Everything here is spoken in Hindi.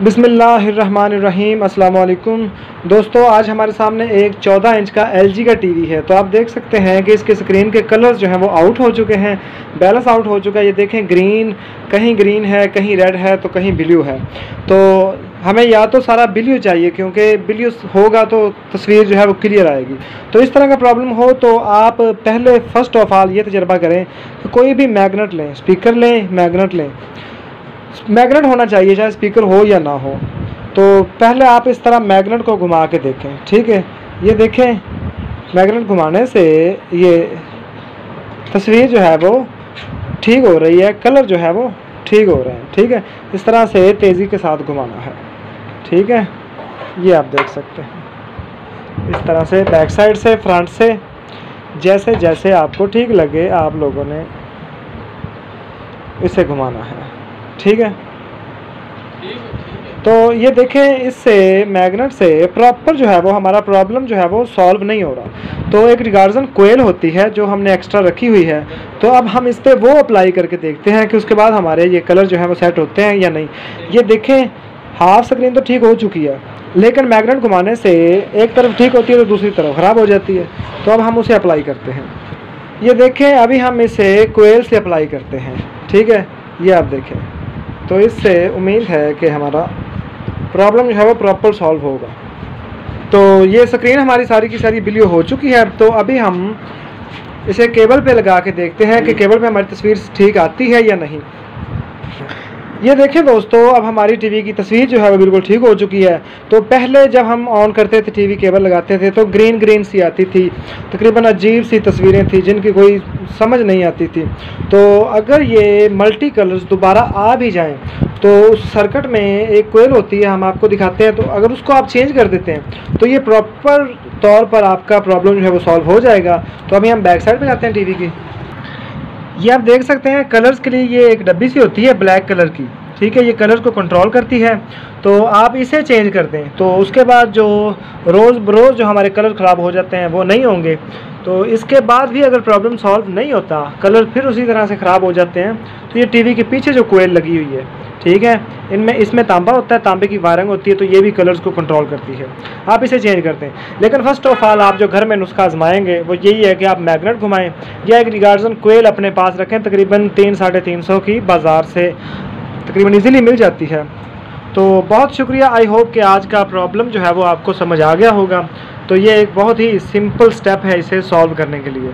बिस्मिल्लाहिर्रहमानिर्रहीम। अस्सलाम वालेकुम दोस्तों, आज हमारे सामने एक 14 इंच का LG का टीवी है। तो आप देख सकते हैं कि इसके स्क्रीन के कलर्स जो हैं वो आउट हो चुके हैं, बैलेंस आउट हो चुका है। ये देखें, कहीं ग्रीन है, कहीं रेड है, तो कहीं ब्लू है। तो हमें या तो सारा ब्लू चाहिए, क्योंकि ब्लू होगा तो तस्वीर जो है वो क्लियर आएगी। तो इस तरह का प्रॉब्लम हो तो आप पहले फ़र्स्ट ऑफ ऑल ये तजर्बा करें कि कोई भी मैगनेट लें, स्पीकर लें, मैगनेट लें। मैगनेट होना चाहिए, चाहे स्पीकर हो या ना हो। तो पहले आप इस तरह मैगनेट को घुमा के देखें, ठीक है। ये देखें, मैगनेट घुमाने से ये तस्वीर जो है वो ठीक हो रही है, कलर जो है वो ठीक हो रहे हैं, ठीक है। इस तरह से तेज़ी के साथ घुमाना है, ठीक है। ये आप देख सकते हैं, इस तरह से बैक साइड से, फ्रंट से, जैसे जैसे आपको ठीक लगे आप लोगों ने इसे घुमाना है, ठीक है। तो ये देखें, इससे मैग्नेट से प्रॉपर जो है वो हमारा प्रॉब्लम जो है वो सॉल्व नहीं हो रहा। तो एक रिगार्जन कोयल होती है जो हमने एक्स्ट्रा रखी हुई है, तो अब हम इस पर वो अप्लाई करके देखते हैं कि उसके बाद हमारे ये कलर जो है वो सेट होते हैं या नहीं। ये देखें, हाफ स्क्रीन तो ठीक हो चुकी है, लेकिन मैग्नेट घुमाने से एक तरफ ठीक होती है तो दूसरी तरफ ख़राब हो जाती है। तो अब हम उसे अप्लाई करते हैं। ये देखें, अभी हम इसे कोयल से अप्लाई करते हैं, ठीक है। ये आप देखें, तो इससे उम्मीद है कि हमारा प्रॉब्लम जो है वो प्रॉपर सॉल्व होगा। तो ये स्क्रीन हमारी सारी की सारी ब्लू हो चुकी है। तो अभी हम इसे केबल पे लगा के देखते हैं कि केबल पे हमारी तस्वीर ठीक आती है या नहीं। ये देखें दोस्तों, अब हमारी टीवी की तस्वीर जो है वो बिल्कुल ठीक हो चुकी है। तो पहले जब हम ऑन करते थे, टीवी केबल लगाते थे, तो ग्रीन सी आती थी, तकरीबन अजीब सी तस्वीरें थी जिनकी कोई समझ नहीं आती थी। तो अगर ये मल्टी कलर्स दोबारा आ भी जाएं तो उस सर्किट में एक कोयल होती है, हम आपको दिखाते हैं। तो अगर उसको आप चेंज कर देते हैं तो ये प्रॉपर तौर पर आपका प्रॉब्लम जो है वो सॉल्व हो जाएगा। तो अभी हम बैक साइड पर जाते हैं टीवी की। ये आप देख सकते हैं, कलर्स के लिए ये एक डब्बी सी होती है ब्लैक कलर की, ठीक है। ये कलर्स को कंट्रोल करती है। तो आप इसे चेंज कर दें तो उसके बाद जो रोज़ बरोज़ जो हमारे कलर ख़राब हो जाते हैं वो नहीं होंगे। तो इसके बाद भी अगर प्रॉब्लम सॉल्व नहीं होता, कलर फिर उसी तरह से ख़राब हो जाते हैं, तो ये टीवी के पीछे जो कोयल लगी हुई है, ठीक है, इसमें तांबा होता है, तांबे की वायरिंग होती है, तो ये भी कलर्स को कंट्रोल करती है। आप इसे चेंज करते हैं। लेकिन फर्स्ट ऑफ ऑल आप जो घर में नुस्खा आजमाएंगे वो यही है कि आप मैग्नेट घुमाएं या एक रिगार्जन कोयल अपने पास रखें। तकरीबन 300-350 की बाज़ार से तकरीबन इजीली मिल जाती है। तो बहुत शुक्रिया। आई होप कि आज का प्रॉब्लम जो है वो आपको समझ आ गया होगा। तो ये एक बहुत ही सिंपल स्टेप है इसे सॉल्व करने के लिए।